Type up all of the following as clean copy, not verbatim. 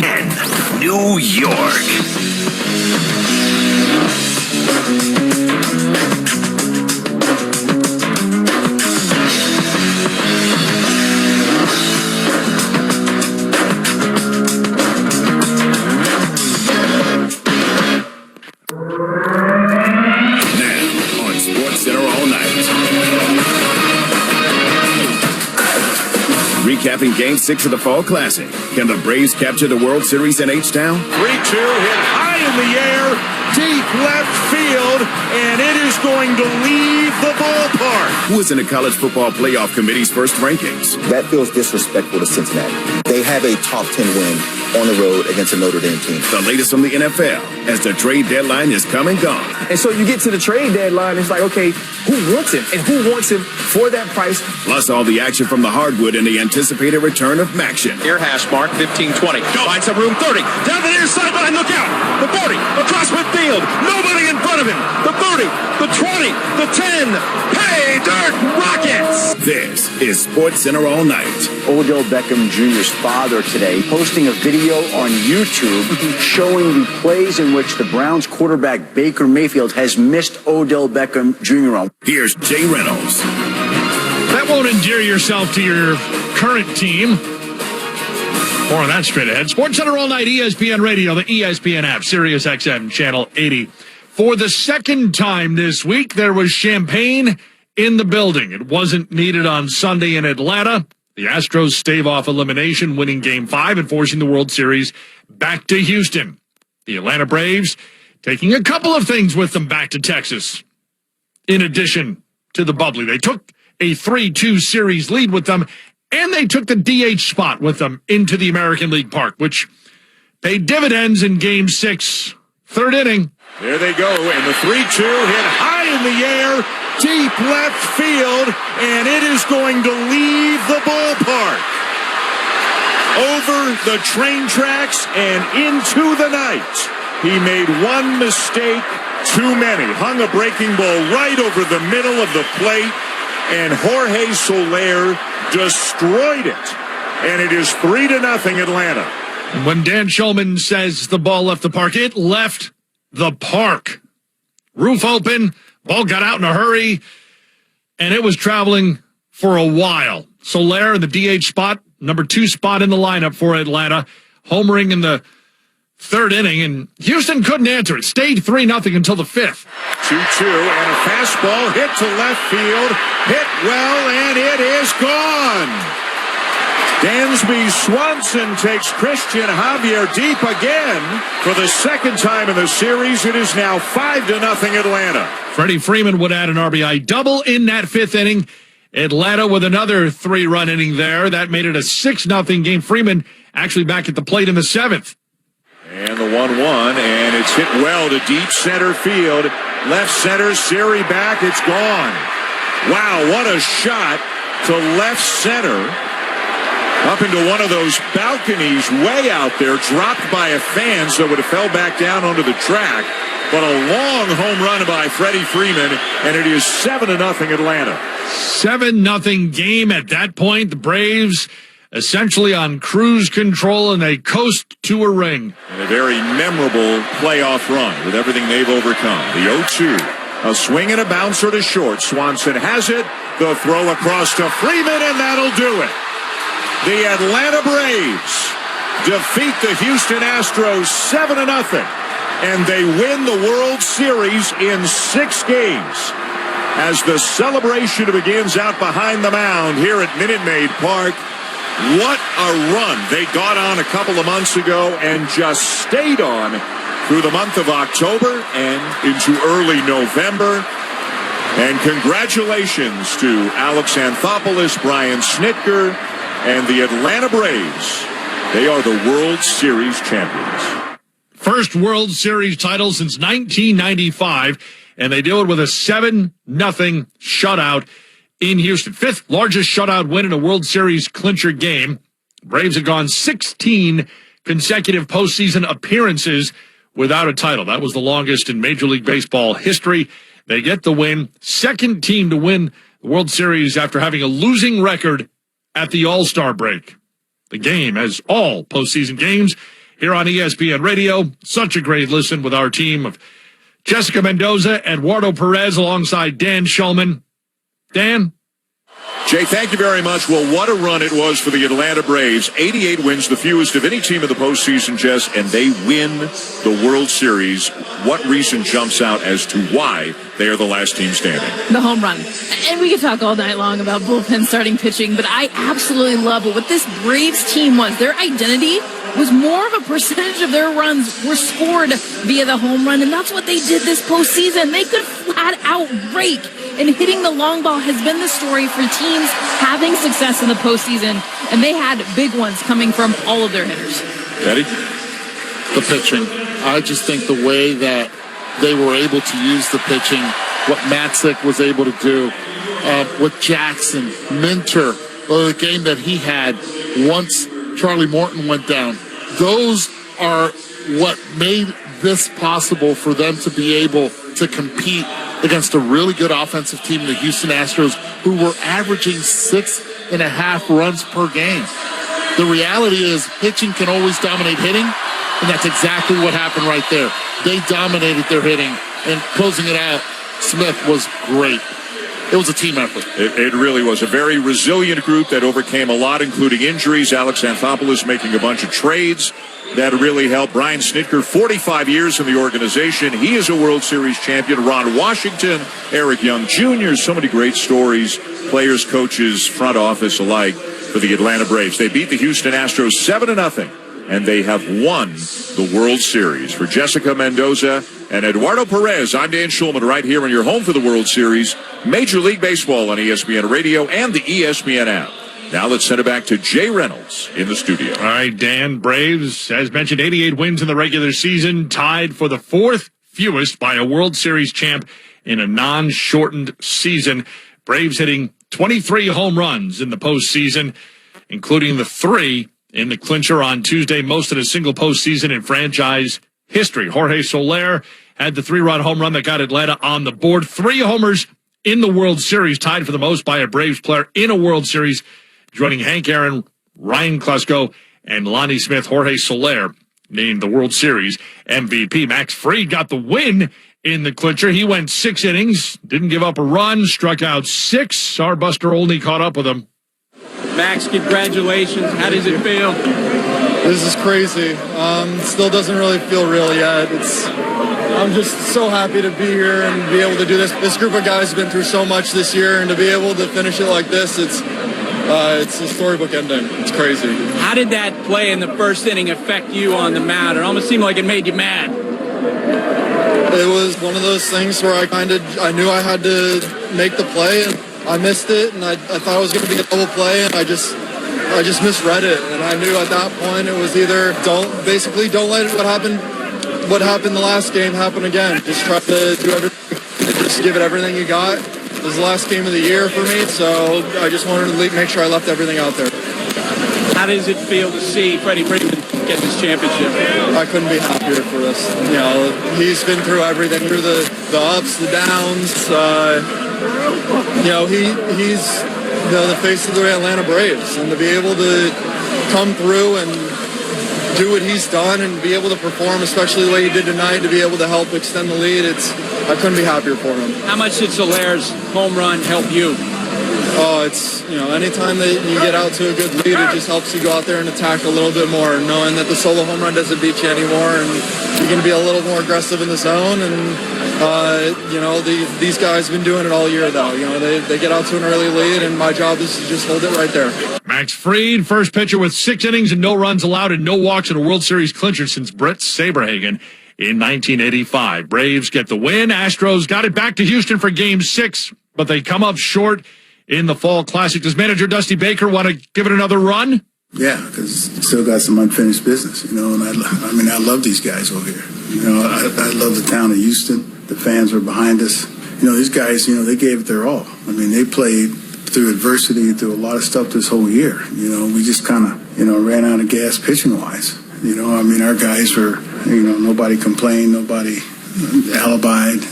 in New York. Recapping Game 6 of the Fall Classic. Can the Braves capture the World Series in H-Town? 3-2 hit high in the air, deep left field, and it is going to leave the ballpark. Who is in the College Football Playoff Committee's first rankings? That feels disrespectful to Cincinnati. They have a top 10 win on the road against a Notre Dame team. The latest from the NFL as the trade deadline is come and gone. And so you get to the trade deadline, it's like, okay, who wants him? And who wants him for that price? Plus all the action from the hardwood and the anticipated return of Maction. Near hash mark, 15-20. Find some room, 30. Down the near sideline, look out. The 40, across midfield. Nobody in front of him. The 30, the 20, the 10. Hey, Dirt Rockets! This is SportsCenter All Night. Odell Beckham Jr.'s father today posting a video on YouTube showing the plays in which the Browns quarterback Baker Mayfield has missed Odell Beckham Jr. on. Here's Jay Reynolds. That won't endear yourself to your current team. More on that straight ahead. SportsCenter All Night, ESPN Radio, the ESPN app, Sirius XM, Channel 80. For the second time this week, there was champagne in the building. It wasn't needed on Sunday in Atlanta. The Astros stave off elimination, winning Game 5 and forcing the World Series back to Houston. The Atlanta Braves taking a couple of things with them back to Texas. In addition to the bubbly, they took a 3-2 series lead with them, and they took the DH spot with them into the American League Park, which paid dividends in Game 6, third inning. There they go, and the 3-2 hit high in the air, deep left field, and it is going to leave the ballpark. Over the train tracks and into the night. He made one mistake too many. Hung a breaking ball right over the middle of the plate, and Jorge Soler destroyed it. And it is 3-0 Atlanta. When Dan Shulman says the ball left the park, it left the park. Roof open, ball got out in a hurry, and it was traveling for a while. Soler in the DH spot, number 2 spot in the lineup for Atlanta, homering in the third inning, and Houston couldn't answer it. Stayed 3-0 until the 5th. 2-2, and a fastball hit to left field. Hit well, and it is gone. Dansby Swanson takes Christian Javier deep again. For the second time in the series, it is now 5-0 Atlanta. Freddie Freeman would add an RBI double in that 5th inning. Atlanta with another 3-run inning there. That made it a 6-0 game. Freeman actually back at the plate in the 7th. And the 1-1, and it's hit well to deep center field. Left center, Siri back, it's gone. Wow, what a shot to left center. Up into one of those balconies way out there, dropped by a fan, so it would have fell back down onto the track. But a long home run by Freddie Freeman, and it is 7-0 Atlanta. 7-0 game at that point. The Braves essentially on cruise control, and they coast to a ring. And a very memorable playoff run with everything they've overcome. The 0-2, a swing and a bouncer to short. Swanson has it. The throw across to Freeman, and that'll do it. The Atlanta Braves defeat the Houston Astros 7-0, and they win the World Series in 6 games. As the celebration begins out behind the mound here at Minute Maid Park, what a run they got on a couple of months ago and just stayed on through the month of October and into early November. And congratulations to Alex Anthopoulos, Brian Snitker, and the Atlanta Braves. They are the World Series champions. First World Series title since 1995, and they do it with a 7-0 shutout in Houston. 5th largest shutout win in a World Series clincher game. Braves have gone 16 consecutive postseason appearances without a title. That was the longest in Major League Baseball history. They get the win. Second team to win the World Series after having a losing record at the All-Star break. The game, as all postseason games, here on ESPN Radio. Such a great listen with our team of Jessica Mendoza, Eduardo Perez, alongside Dan Shulman. Dan? Jay, thank you very much. Well, what a run it was for the Atlanta Braves. 88 wins, the fewest of any team in the postseason, Jess, and they win the World Series. What reason jumps out as to why they are the last team standing? The home run. And we could talk all night long about bullpen starting pitching, but I absolutely love what this Braves team was. Their identity was more of a percentage of their runs were scored via the home run, and that's what they did this postseason. They could flat out rake, and hitting the long ball has been the story for teams having success in the postseason, and they had big ones coming from all of their hitters. Eddie? The pitching. I just think the way that they were able to use the pitching, what Matzik was able to do, with Jackson, Minter, the game that he had once Charlie Morton went down. Those are what made this possible for them to be able to compete against a really good offensive team, the Houston Astros, who were averaging 6.5 runs per game. The reality is pitching can always dominate hitting, and that's exactly what happened right there. They dominated their hitting, and closing it out, Smith was great. It was a team effort. It really was a very resilient group that overcame a lot, including injuries. Alex Anthopoulos making a bunch of trades that really helped. Brian Snitker, 45 years in the organization. He is a World Series champion. Ron Washington, Eric Young Jr., so many great stories. Players, coaches, front office alike for the Atlanta Braves. They beat the Houston Astros 7-0. And they have won the World Series. For Jessica Mendoza and Eduardo Perez, I'm Dan Shulman right here in your home for the World Series. Major League Baseball on ESPN Radio and the ESPN app. Now let's send it back to Jay Reynolds in the studio. All right, Dan. Braves, as mentioned, 88 wins in the regular season, tied for the fourth fewest by a World Series champ in a non-shortened season. Braves hitting 23 home runs in the postseason, including the 3 in the clincher on Tuesday, most in a single postseason in franchise history. Jorge Soler had the 3-run home run that got Atlanta on the board. 3 homers in the World Series, tied for the most by a Braves player in a World Series, joining Hank Aaron, Ryan Klesko, and Lonnie Smith. Jorge Soler named the World Series MVP. Max Fried got the win in the clincher. He went 6 innings, didn't give up a run, struck out 6. Our Buster Olney caught up with him. Max, congratulations. How does it feel? This is crazy. Still doesn't really feel real yet. I'm just so happy to be here and be able to do this. This group of guys have been through so much this year, and to be able to finish it like this, it's a storybook ending. It's crazy. How did that play in the first inning affect you on the mound? It almost seemed like it made you mad. It was one of those things where I knew I had to make the play, and I missed it, and I thought it was going to be a double play, and I just misread it, and I knew at that point it was either don't let what happened the last game happen again. Just try to do everything, just give it everything you got. It was the last game of the year for me, so I just wanted to make sure I left everything out there. How does it feel to see Freddie Freeman get this championship? I couldn't be happier for this. He's been through everything, through the ups, the downs. He's the face of the Atlanta Braves, and to be able to come through and do what he's done and be able to perform, especially the way he did tonight, to be able to help extend the lead, I couldn't be happier for him. How much did Soler's home run help you? Oh, anytime that you get out to a good lead, it just helps you go out there and attack a little bit more, knowing that the solo home run doesn't beat you anymore, and you can be a little more aggressive in the zone. And these guys have been doing it all year, though. They get out to an early lead, and my job is to just hold it right there. Max Fried, first pitcher with 6 innings and no runs allowed and no walks in a World Series clincher since Brett Saberhagen in 1985. Braves get the win. Astros got it back to Houston for Game 6, but they come up short in the Fall Classic. Does manager Dusty Baker want to give it another run? Yeah, because still got some unfinished business, and I love these guys over here. I love the town of Houston. The fans were behind us. These guys, they gave it their all. They played through adversity, through a lot of stuff this whole year. We just kind of, ran out of gas pitching-wise. Our guys were, nobody complained, nobody alibied,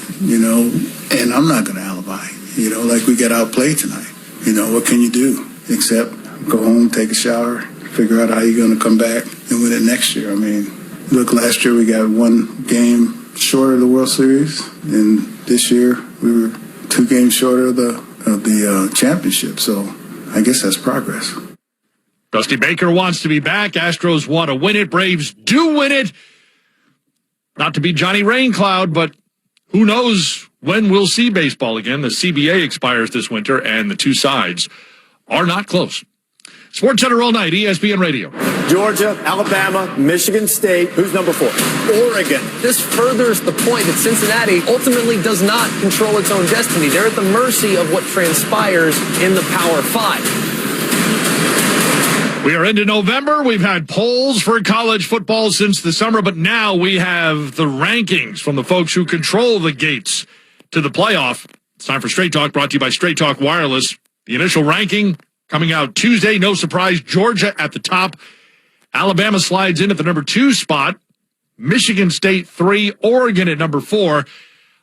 and I'm not going to alibi. Like we got outplayed tonight. What can you do except go home, take a shower, figure out how you're going to come back and win it next year. I mean, look, last year we got one game short of the World Series, and this year we were 2 games short of the championship. So I guess that's progress. Dusty Baker wants to be back. Astros want to win it. Braves do win it. Not to be Johnny Raincloud, but who knows when we'll see baseball again. The CBA expires this winter, and the two sides are not close. SportsCenter all night, ESPN Radio. Georgia, Alabama, Michigan State. Who's number 4? Oregon. This furthers the point that Cincinnati ultimately does not control its own destiny. They're at the mercy of what transpires in the Power 5. We are into November. We've had polls for college football since the summer, but now we have the rankings from the folks who control the gates to the playoff. It's time for Straight Talk, brought to you by Straight Talk Wireless. The initial ranking coming out Tuesday. No surprise, Georgia at the top. Alabama slides in at the number 2 spot. Michigan State 3, Oregon at number 4.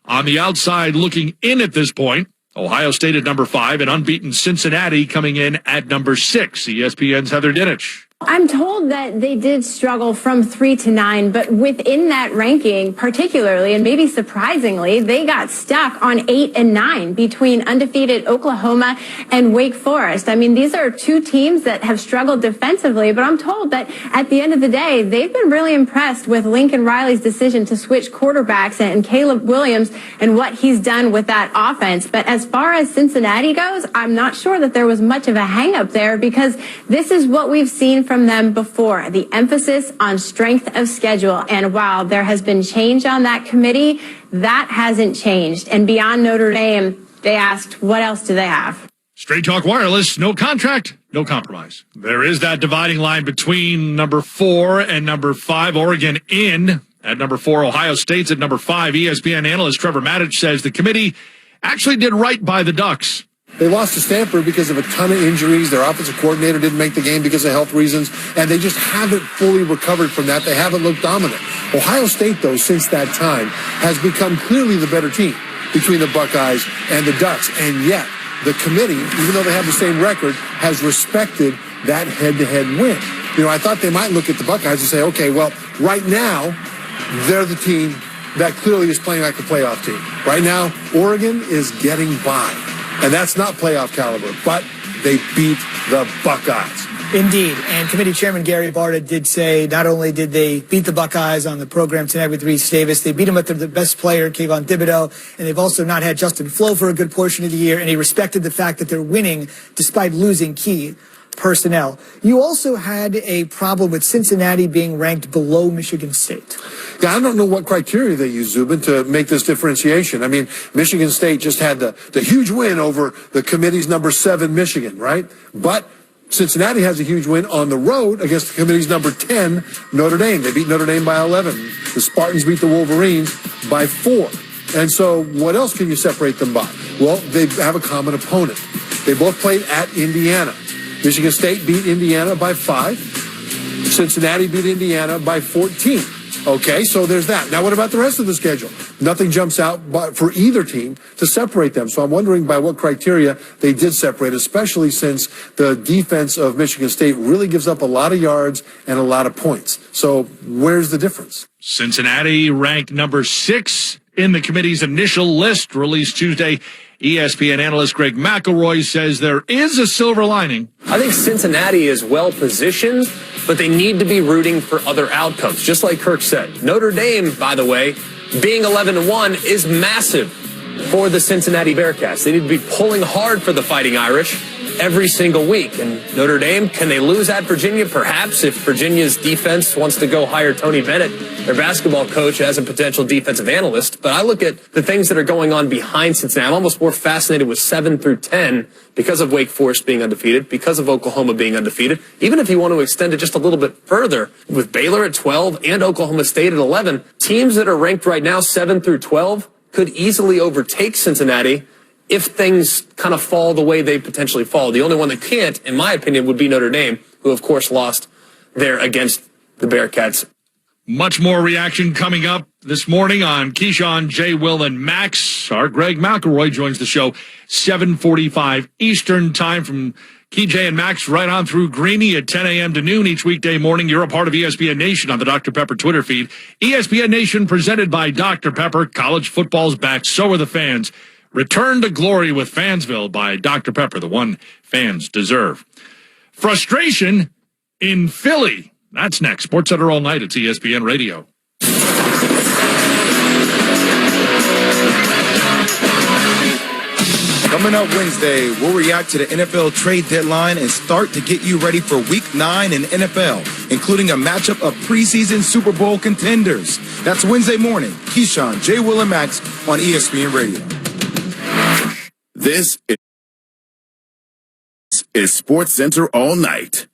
On the outside looking in at this point, Ohio State at number 5, and unbeaten Cincinnati coming in at number 6. ESPN's Heather Dinich. I'm told that they did struggle from 3 to 9, but within that ranking, particularly, and maybe surprisingly, they got stuck on 8 and 9 between undefeated Oklahoma and Wake Forest. I mean, these are 2 teams that have struggled defensively, but I'm told that at the end of the day, they've been really impressed with Lincoln Riley's decision to switch quarterbacks and Caleb Williams and what he's done with that offense. But as far as Cincinnati goes, I'm not sure that there was much of a hang-up there, because this is what we've seen from them before, the emphasis on strength of schedule. And while there has been change on that committee, that hasn't changed. And beyond Notre Dame, they asked, what else do they have? Straight Talk Wireless, no contract, no compromise. There is that dividing line between number 4 and number 5. Oregon in at number 4. Ohio State's at number 5. ESPN analyst Trevor Maddich says the committee actually did right by the Ducks. They lost to Stanford because of a ton of injuries. Their offensive coordinator didn't make the game because of health reasons, and they just haven't fully recovered from that. They haven't looked dominant. Ohio State, though, since that time, has become clearly the better team between the Buckeyes and the Ducks, and yet the committee, even though they have the same record, has respected that head-to-head win. You know, I thought they might look at the Buckeyes and say, okay, well, right now, they're the team that clearly is playing like a playoff team. Right now, Oregon is getting by. And that's not playoff caliber, but they beat the Buckeyes. Indeed. And committee chairman Gary Barta did say not only did they beat the Buckeyes on the program tonight with Reese Davis, they beat them with the best player, Kayvon Thibodeau, and they've also not had Justin Flo for a good portion of the year, and he respected the fact that they're winning despite losing key personnel. You also had a problem with Cincinnati being ranked below Michigan State. Yeah, I don't know what criteria they use, Zubin, to make this differentiation. I mean, Michigan State just had the huge win over the committee's number 7 Michigan, right? But Cincinnati has a huge win on the road against the committee's number 10 Notre Dame. They beat Notre Dame by 11. The Spartans beat the Wolverines by 4. And so what else can you separate them by? Well, they have a common opponent. They both played at Indiana. Michigan State beat Indiana by 5. Cincinnati beat Indiana by 14. Okay, so there's that. Now, what about the rest of the schedule? Nothing jumps out for either team to separate them. So I'm wondering by what criteria they did separate, especially since the defense of Michigan State really gives up a lot of yards and a lot of points. So where's the difference? Cincinnati ranked number 6 in the committee's initial list released Tuesday. ESPN analyst Greg McElroy says there is a silver lining. I think Cincinnati is well positioned, but they need to be rooting for other outcomes, just like Kirk said. Notre Dame, by the way, being 11-1 is massive for the Cincinnati Bearcats. They need to be pulling hard for the Fighting Irish every single week. And Notre Dame, can they lose at Virginia? Perhaps, if Virginia's defense wants to go hire Tony Bennett, their basketball coach, as a potential defensive analyst. But I look at the things that are going on behind Cincinnati. I'm almost more fascinated with 7 through 10 because of Wake Forest being undefeated, because of Oklahoma being undefeated. Even if you want to extend it just a little bit further, with Baylor at 12 and Oklahoma State at 11, teams that are ranked right now 7 through 12 could easily overtake Cincinnati if things kind of fall the way they potentially fall. The only one that can't, in my opinion, would be Notre Dame, who, of course, lost there against the Bearcats. Much more reaction coming up this morning on Keyshawn, J. Will, and Max. Our Greg McElroy joins the show 7:45 Eastern time from KJ and Max right on through Greeny at 10 a.m. to noon each weekday morning. You're a part of ESPN Nation on the Dr. Pepper Twitter feed. ESPN Nation presented by Dr. Pepper. College football's back. So are the fans. Return to glory with Fansville by Dr. Pepper, the one fans deserve. Frustration in Philly. That's next. SportsCenter all night. It's ESPN Radio. Coming up Wednesday, we'll react to the NFL trade deadline and start to get you ready for Week 9 in NFL, including a matchup of preseason Super Bowl contenders. That's Wednesday morning. Keyshawn, J. Will, and Max on ESPN Radio. This is SportsCenter all night.